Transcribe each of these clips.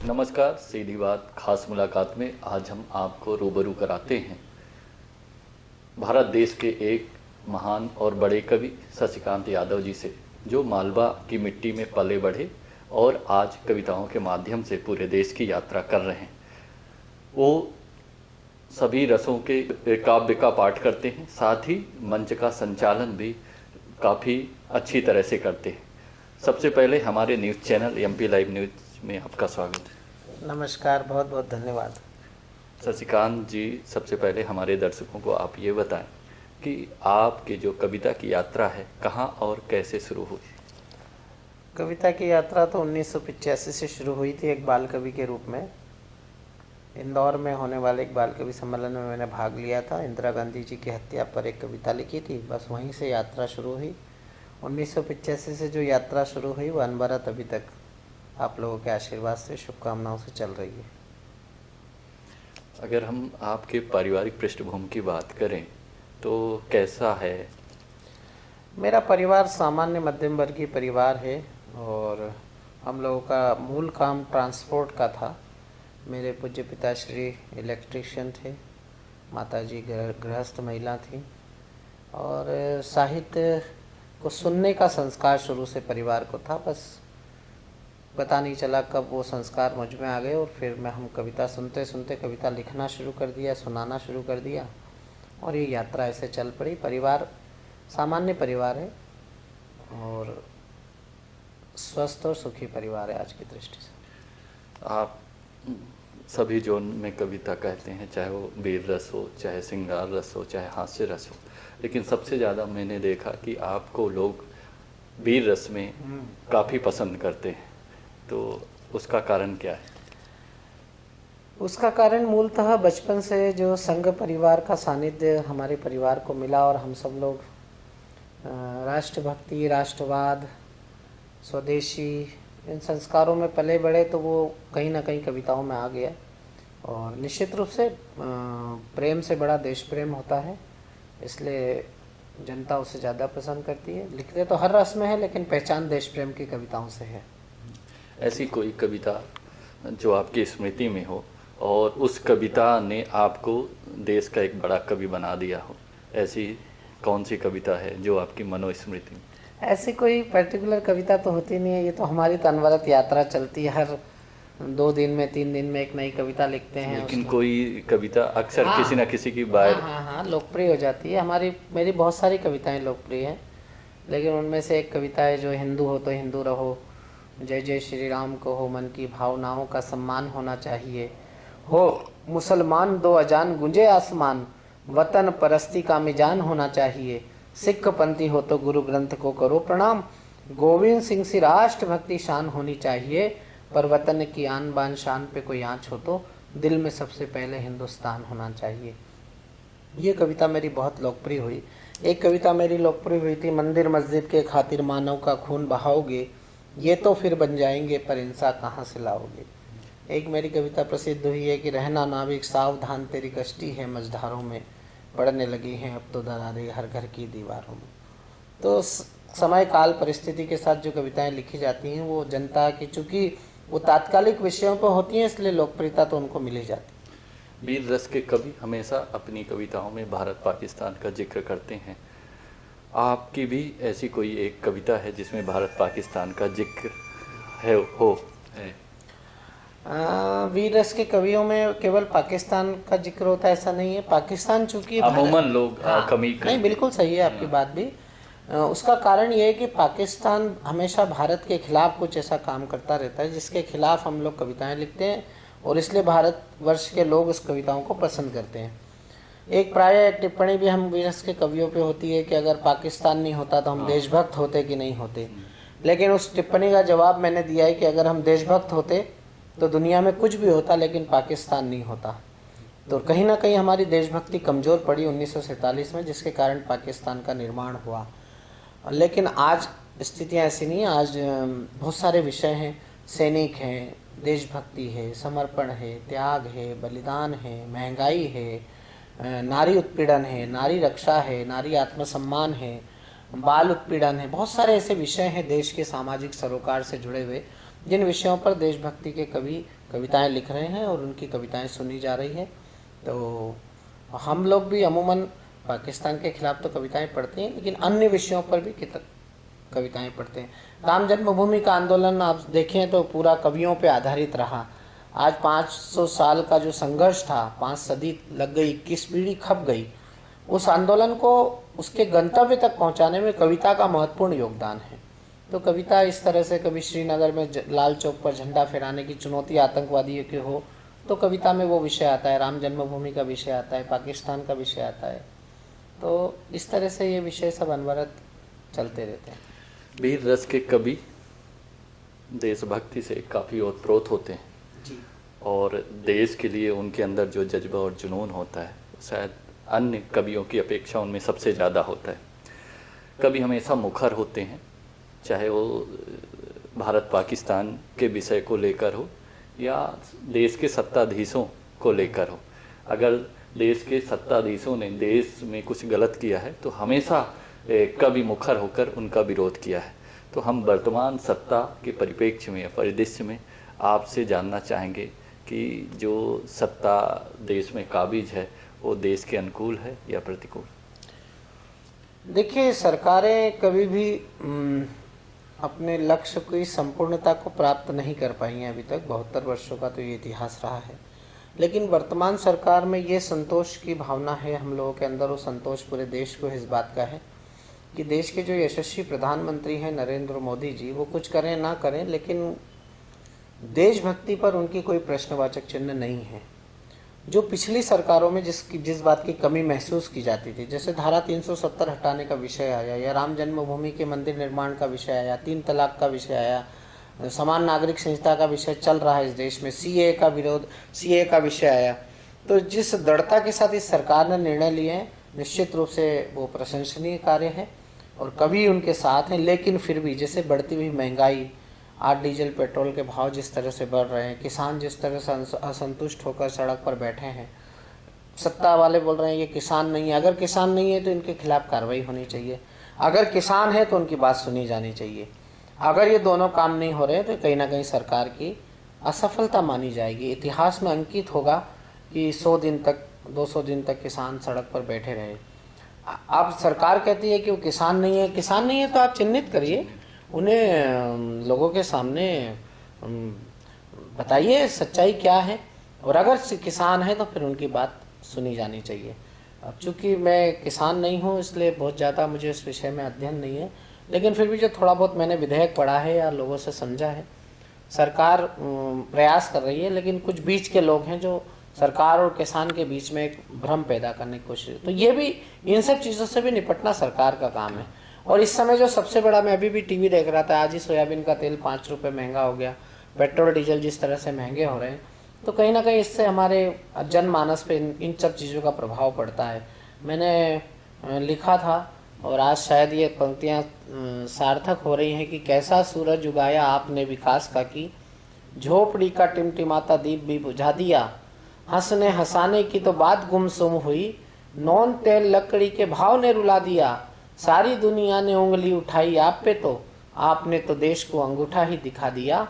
नमस्कार। सीधी बात खास मुलाकात में आज हम आपको रूबरू कराते हैं भारत देश के एक महान और बड़े कवि शशिकांत यादव जी से, जो मालवा की मिट्टी में पले बढ़े और आज कविताओं के माध्यम से पूरे देश की यात्रा कर रहे हैं। वो सभी रसों के काव्य का पाठ करते हैं, साथ ही मंच का संचालन भी काफ़ी अच्छी तरह से करते हैं। सबसे पहले हमारे news channel MP live news में आपका स्वागत है। नमस्कार, बहुत बहुत धन्यवाद। शशिकांत जी, सबसे पहले हमारे दर्शकों को आप ये बताएं कि आपकी जो कविता की यात्रा है कहाँ और कैसे शुरू हुई? कविता की यात्रा तो 1985 से शुरू हुई थी एक बाल कवि के रूप में। इंदौर में होने वाले एक बाल कवि सम्मेलन में मैंने भाग लिया था। इंदिरा गांधी जी की हत्या पर एक कविता लिखी थी, बस वहीं से यात्रा शुरू हुई। 1985 से जो यात्रा शुरू हुई वो अनवरत अभी तक आप लोगों के आशीर्वाद से, शुभकामनाओं से चल रही है। अगर हम आपके पारिवारिक पृष्ठभूमि की बात करें तो कैसा है? मेरा परिवार सामान्य मध्यम वर्गीय परिवार है और हम लोगों का मूल काम ट्रांसपोर्ट का था। मेरे पूज्य पिताश्री इलेक्ट्रिशियन थे, माताजी गृहस्थ महिला थी और साहित्य को सुनने का संस्कार शुरू से परिवार को था। बस पता नहीं चला कब वो संस्कार मुझ में आ गए और फिर हम कविता सुनते सुनते कविता लिखना शुरू कर दिया, सुनाना शुरू कर दिया और ये यात्रा ऐसे चल पड़ी। परिवार सामान्य परिवार है और स्वस्थ और सुखी परिवार है आज की दृष्टि से। आप सभी जोन में कविता कहते हैं, चाहे वो वीर रस हो, चाहे श्रृंगार रस हो, चाहे हास्य रस हो, लेकिन सबसे ज़्यादा मैंने देखा कि आपको लोग वीर रस में काफ़ी पसंद करते हैं, तो उसका कारण क्या है? उसका कारण मूलतः बचपन से जो संघ परिवार का सानिध्य हमारे परिवार को मिला और हम सब लोग राष्ट्रभक्ति, राष्ट्रवाद, स्वदेशी इन संस्कारों में पले बढ़े, तो वो कहीं ना कहीं कविताओं में आ गया। और निश्चित रूप से प्रेम से बड़ा देश प्रेम होता है, इसलिए जनता उसे ज़्यादा पसंद करती है। लिखते तो हर रस में है, लेकिन पहचान देश प्रेम की कविताओं से है। ऐसी कोई कविता जो आपकी स्मृति में हो और उस कविता ने आपको देश का एक बड़ा कवि बना दिया हो, ऐसी कौन सी कविता है जो आपकी मनोस्मृति में? ऐसी कोई पर्टिकुलर कविता तो होती नहीं है, ये तो हमारी तो अनवरत यात्रा चलती है। हर 2 दिन में 3 दिन में एक नई कविता लिखते हैं। लेकिन कोई कविता अक्सर हाँ, किसी न किसी की बात हाँ लोकप्रिय हो जाती है। मेरी बहुत सारी कविताएं लोकप्रिय हैं, लेकिन उनमें से एक कविता है जो हिंदू हो तो हिंदू रहो, जय जय श्री राम को हो, मन की भावनाओं का सम्मान होना चाहिए, हो मुसलमान दो अजान गुंजे आसमान, वतन परस्ती का मिजान होना चाहिए, सिख पंथी हो तो गुरु ग्रंथ को करो प्रणाम, गोविंद सिंह सी राष्ट्र भक्ति शान होनी चाहिए, पर वतन की आन बान शान पे कोई आँच हो तो दिल में सबसे पहले हिंदुस्तान होना चाहिए। ये कविता मेरी बहुत लोकप्रिय हुई। एक कविता मेरी लोकप्रिय हुई थी, मंदिर मस्जिद के खातिर मानव का खून बहाओगे, ये तो फिर बन जाएंगे पर इंसान कहाँ से लाओगे। एक मेरी कविता प्रसिद्ध हुई है कि रहना नाविक सावधान तेरी कश्ती है मझधारों में, पड़ने लगी हैं अब तो दरारें हर घर की दीवारों में। तो समय काल परिस्थिति के साथ जो कविताएं लिखी जाती हैं वो जनता की, चूँकि वो तात्कालिक विषयों पर होती हैं, इसलिए लोकप्रियता तो उनको मिल ही जाती है। वीर रस के कवि हमेशा अपनी कविताओं में भारत पाकिस्तान का जिक्र करते हैं। आपकी भी ऐसी कोई एक कविता है जिसमें भारत पाकिस्तान का जिक्र है? वीर रस के कवियों में केवल पाकिस्तान का जिक्र होता है ऐसा नहीं है। पाकिस्तान चूंकि अमूमन लोग कमी नहीं, बिल्कुल सही है आपकी बात भी। उसका कारण ये है कि पाकिस्तान हमेशा भारत के खिलाफ कुछ ऐसा काम करता रहता है जिसके खिलाफ हम लोग कविताएं लिखते हैं और इसलिए भारतवर्ष के लोग उस कविताओं को पसंद करते हैं। एक प्राय टिप्पणी भी हम वीर रस के कवियों पे होती है कि अगर पाकिस्तान नहीं होता तो हम देशभक्त होते कि नहीं होते। लेकिन उस टिप्पणी का जवाब मैंने दिया है कि अगर हम देशभक्त होते तो दुनिया में कुछ भी होता, लेकिन पाकिस्तान नहीं होता। तो कहीं ना कहीं हमारी देशभक्ति कमज़ोर पड़ी 1947 में, जिसके कारण पाकिस्तान का निर्माण हुआ। लेकिन आज स्थितियाँ ऐसी नहीं है। आज बहुत सारे विषय हैं, सैनिक हैं, देशभक्ति है, समर्पण है, त्याग है, बलिदान है, महंगाई है, नारी उत्पीड़न है, नारी रक्षा है, नारी आत्मसम्मान है, बाल उत्पीड़न है। बहुत सारे ऐसे विषय हैं देश के सामाजिक सरोकार से जुड़े हुए जिन विषयों पर देशभक्ति के कवि कविताएं लिख रहे हैं और उनकी कविताएं सुनी जा रही है। तो हम लोग भी अमूमन पाकिस्तान के खिलाफ तो कविताएं पढ़ते हैं, लेकिन अन्य विषयों पर भी कविताएं पढ़ते हैं। राम जन्मभूमि का आंदोलन आप देखें तो पूरा कवियों पे आधारित रहा। आज 500 साल का जो संघर्ष था, 5 सदी लग गई, 21 पीढ़ी खप गई, उस आंदोलन को उसके गंतव्य तक पहुंचाने में कविता का महत्वपूर्ण योगदान है। तो कविता इस तरह से, कभी श्रीनगर में लाल चौक पर झंडा फहराने की चुनौती आतंकवादियों की हो तो कविता में वो विषय आता है, राम जन्मभूमि का विषय आता है, पाकिस्तान का विषय आता है। तो इस तरह से ये विषय सब अनवरत चलते रहते हैं। वीर रस के कवि देशभक्ति से काफ़ी ओतप्रोत होते हैं जी। और देश के लिए उनके अंदर जो जज्बा और जुनून होता है शायद अन्य कवियों की अपेक्षा उनमें सबसे ज़्यादा होता है। कवि हमेशा मुखर होते हैं, चाहे वो भारत पाकिस्तान के विषय को लेकर हो या देश के सत्ताधीशों को लेकर हो। अगर देश के सत्ताधीशों ने देश में कुछ गलत किया है तो हमेशा कवि मुखर होकर उनका विरोध किया है। तो हम वर्तमान सत्ता के परिप्रेक्ष्य में या परिदृश्य में आपसे जानना चाहेंगे कि जो सत्ता देश में काबिज है वो देश के अनुकूल है या प्रतिकूल? देखिए, सरकारें कभी भी अपने लक्ष्य की संपूर्णता को प्राप्त नहीं कर पाई हैं अभी तक। 72 वर्षों का तो ये इतिहास रहा है। लेकिन वर्तमान सरकार में ये संतोष की भावना है हम लोगों के अंदर, वो संतोष पूरे देश को इस बात का है कि देश के जो यशस्वी प्रधानमंत्री हैं नरेंद्र मोदी जी, वो कुछ करें ना करें, लेकिन देशभक्ति पर उनकी कोई प्रश्नवाचक चिन्ह नहीं है। जो पिछली सरकारों में जिस बात की कमी महसूस की जाती थी, जैसे धारा 370 हटाने का विषय आया, या राम जन्मभूमि के मंदिर निर्माण का विषय आया, 3 तलाक का विषय आया, समान नागरिक संहिता का विषय चल रहा है इस देश में, सीए का विषय आया, तो जिस दृढ़ता के साथ इस सरकार ने निर्णय लिए हैं, निश्चित रूप से वो प्रशंसनीय कार्य है और कभी उनके साथ हैं। लेकिन फिर भी जैसे बढ़ती हुई महंगाई, आज डीजल पेट्रोल के भाव जिस तरह से बढ़ रहे हैं, किसान जिस तरह से असंतुष्ट होकर सड़क पर बैठे हैं, सत्ता वाले बोल रहे हैं ये किसान नहीं है। अगर किसान नहीं है तो इनके खिलाफ कार्रवाई होनी चाहिए, अगर किसान है तो उनकी बात सुनी जानी चाहिए। अगर ये दोनों काम नहीं हो रहे तो कहीं ना कहीं सरकार की असफलता मानी जाएगी। इतिहास में अंकित होगा कि 100 दिन तक, 200 दिन तक किसान सड़क पर बैठे रहे। अब सरकार कहती है कि वो किसान नहीं है। किसान नहीं है तो आप चिन्हित करिए, उन्हें लोगों के सामने बताइए सच्चाई क्या है, और अगर किसान है तो फिर उनकी बात सुनी जानी चाहिए। अब चूँकि मैं किसान नहीं हूँ इसलिए बहुत ज़्यादा मुझे इस विषय में अध्ययन नहीं है, लेकिन फिर भी जो थोड़ा बहुत मैंने विधेयक पढ़ा है या लोगों से समझा है, सरकार प्रयास कर रही है, लेकिन कुछ बीच के लोग हैं जो सरकार और किसान के बीच में एक भ्रम पैदा करने की कोशिश। तो ये भी, इन सब चीज़ों से भी निपटना सरकार का काम है। और इस समय जो सबसे बड़ा, मैं अभी भी टीवी देख रहा था, आज ही सोयाबीन का तेल 5 रुपये महंगा हो गया, पेट्रोल डीजल जिस तरह से महंगे हो रहे हैं, तो कहीं ना कहीं इससे हमारे जनमानस पे इन सब चीज़ों का प्रभाव पड़ता है। मैंने लिखा था और आज शायद ये पंक्तियाँ सार्थक हो रही हैं कि कैसा सूरज उगाया आपने विकास का, की झोपड़ी का टिमटिमाता दीप भी बुझा दिया, हंसने हंसाने की तो बात गुमसुम हुई, नॉन तेल लकड़ी के भाव ने रुला दिया, सारी दुनिया ने उंगली उठाई आप पे तो आपने तो देश को अंगूठा ही दिखा दिया,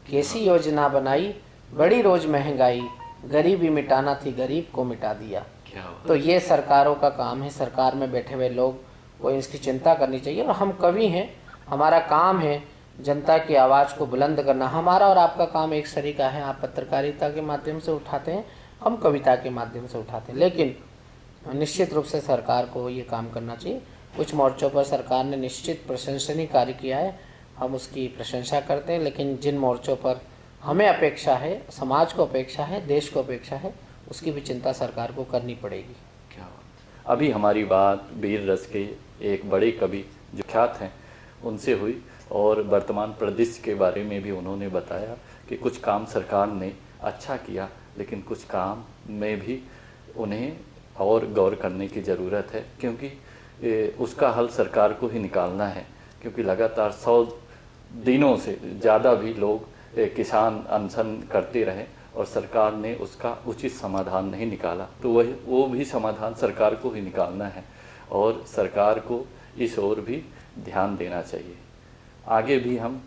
कैसी योजना बनाई बड़ी रोज महंगाई, गरीबी मिटाना थी गरीब को मिटा दिया। तो ये सरकारों का काम है, सरकार में बैठे हुए लोग को इसकी चिंता करनी चाहिए। और हम कवि हैं, हमारा काम है जनता की आवाज़ को बुलंद करना। हमारा और आपका काम एक सरीका है, आप पत्रकारिता के माध्यम से उठाते हैं, हम कविता के माध्यम से उठाते हैं, लेकिन निश्चित रूप से सरकार को ये काम करना चाहिए। कुछ मोर्चों पर सरकार ने निश्चित प्रशंसनीय कार्य किया है, हम उसकी प्रशंसा करते हैं, लेकिन जिन मोर्चों पर हमें अपेक्षा है, समाज को अपेक्षा है, देश को अपेक्षा है, उसकी भी चिंता सरकार को करनी पड़ेगी। क्या बात। अभी हमारी बात वीर रस के एक बड़े कवि जो ख्यात हैं उनसे हुई और वर्तमान परिदृश्य के बारे में भी उन्होंने बताया कि कुछ काम सरकार ने अच्छा किया, लेकिन कुछ काम में भी उन्हें और गौर करने की ज़रूरत है, क्योंकि उसका हल सरकार को ही निकालना है। क्योंकि लगातार 100 दिनों से ज़्यादा भी लोग किसान अनशन करते रहे और सरकार ने उसका उचित समाधान नहीं निकाला, तो वो भी समाधान सरकार को ही निकालना है और सरकार को इस ओर भी ध्यान देना चाहिए। आगे भी हम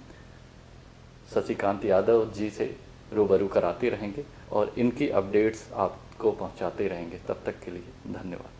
शशिकांत यादव जी से रूबरू कराते रहेंगे और इनकी अपडेट्स आपको पहुंचाते रहेंगे। तब तक के लिए धन्यवाद।